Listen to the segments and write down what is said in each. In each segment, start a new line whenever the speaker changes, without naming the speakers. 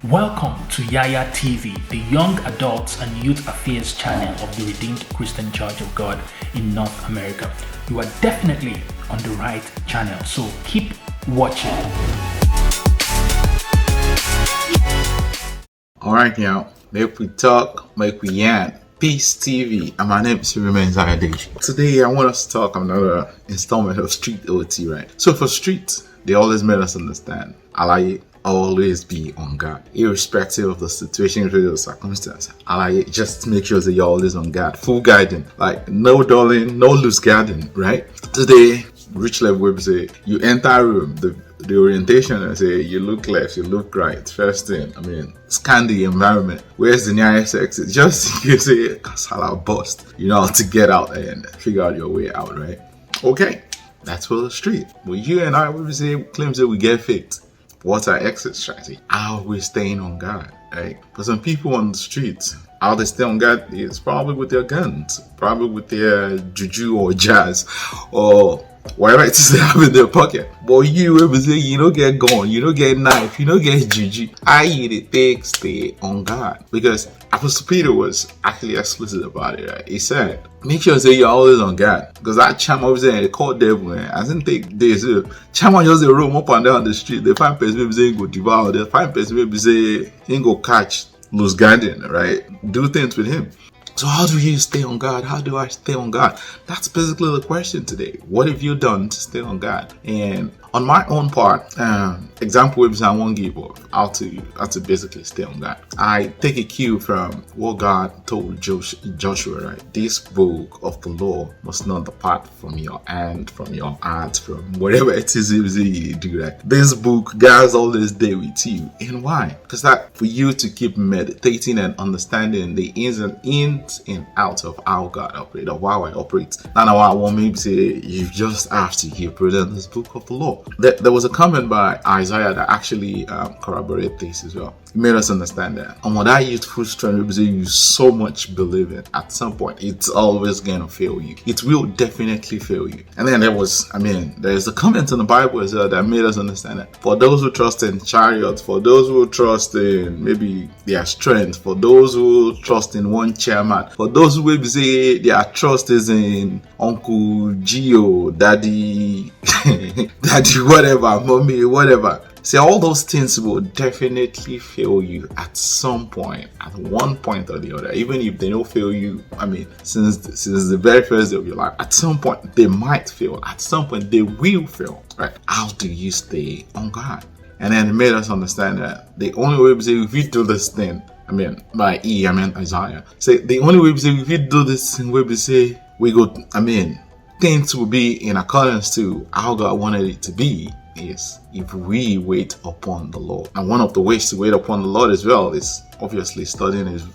Welcome to YAYA TV, the young adults and youth affairs channel of the Redeemed Christian Church of God in North America. You are definitely on the right channel, so keep watching.
Alright now, make we talk, make we yarn. Peace TV, and my name is YAYAPeaceTV. Today I want us to talk another installment of Street OT, right? So for street, they always made us understand, always be on guard, irrespective of the situation or the circumstance. Just make sure that you're always on guard, full guiding, like no dulling, no loose guarding, right? Today, rich level we say you enter a room, the orientation and say you look left, you look right. First thing, scan the environment. Where's the nearest exit? Just you say kasala bust. You know how to get out and figure out your way out, right? Okay, that's for the street. Well, you and I we say claims that we get faked. What's our exit strategy? Are we staying on guard, right? But some people on the streets, how they stay on guard is probably with their guns, probably with their juju or jazz or whatever it is they have in their pocket. But you ever say you don't get gun, you don't get knife, you don't get juju. Stay on guard. Because Apostle Peter was actually explicit about it, right? He said, make sure that you're always on guard. Because that chama over there, they call devil, I didn't take days. Chama just they roam up and down the street. They find person maybe say go devour. They find person maybe say he go catch loose guardian, right? Do things with him. So how do you stay on guard? How do I stay on guard? That's basically the question today. What have you done to stay on guard? And on my own part, example is I won't give up how to basically stay on guard. I take a cue from what God told Joshua, right? This book of the law must not depart from your hand, from your heart, from whatever it is you do, right? This book, God's always there with you. And why? Because that for you to keep meditating and understanding the ins and outs of how God operates, or how I operate. And I want maybe say you just have to hear present this book of the law. There was a comment by Isaiah that actually corroborated this as well. It made us understand that. And what that youthful strength you so much believe in, at some point, it's always going to fail you. It will definitely fail you. And then there's a comment in the Bible as well that made us understand that. For those who trust in chariots, for those who trust in maybe their strength, for those who trust in one chairman, for those who maybe say their trust is in Uncle Gio, Daddy, Daddy, whatever, Mommy, whatever. See, all those things will definitely fail you at some point, at one point or the other. Even if they don't fail you, since the very first day of your life, at some point they might fail. At some point they will fail, right? How do you stay on guard? And then it made us understand that the only way we say if you do this thing, Isaiah. Say the only way we say if you do this thing, we say we go. Things will be in accordance to how God wanted it to be. Is if we wait upon the Lord. And one of the ways to wait upon the Lord as well is obviously studying his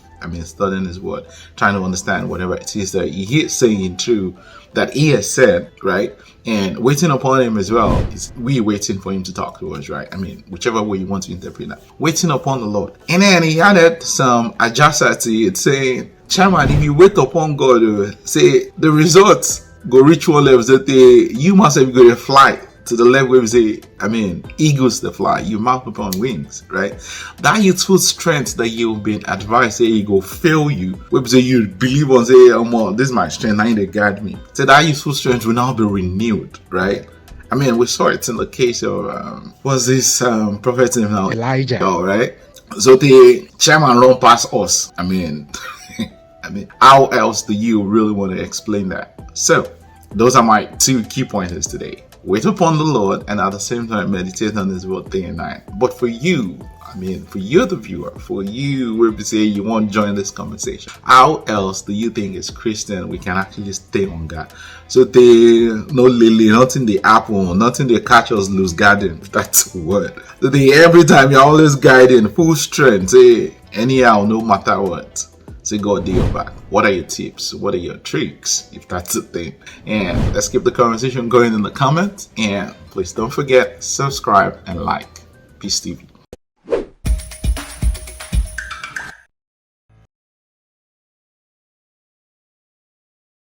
word, trying to understand whatever it is that he is saying true that he has said, right? And waiting upon him as well is we waiting for him to talk to us, right? Whichever way you want to interpret that. Waiting upon the Lord. And then he added some adjustment to it saying, Chairman, if you wait upon God, say the results go reach one level that you must have got to fly to the level where we say, eagles that fly, you mount upon wings, right? That youthful strength that you've been advised, say, it go fail you, where we say you believe on, say, this is my strength, I need to guide me. So that youthful strength will now be renewed, right? We saw it in the case of, what's this prophet name now? Elijah. Oh, right? So the chairman run past us. How else do you really want to explain that? So, those are my two key pointers today. Wait upon the Lord and at the same time meditate on his word day and night. But for you, for you the viewer, for you where we say you want to join this conversation, how else do you think as Christian we can actually stay on God? So they no lily, nothing the apple, nothing they catch us loose guarding. That's the word. So every time you're always guiding full strength, say anyhow, no matter what. Say God do your back. What are your tips? What are your tricks? If that's the thing. And let's keep the conversation going in the comments. And please don't forget, subscribe and like. Peace TV.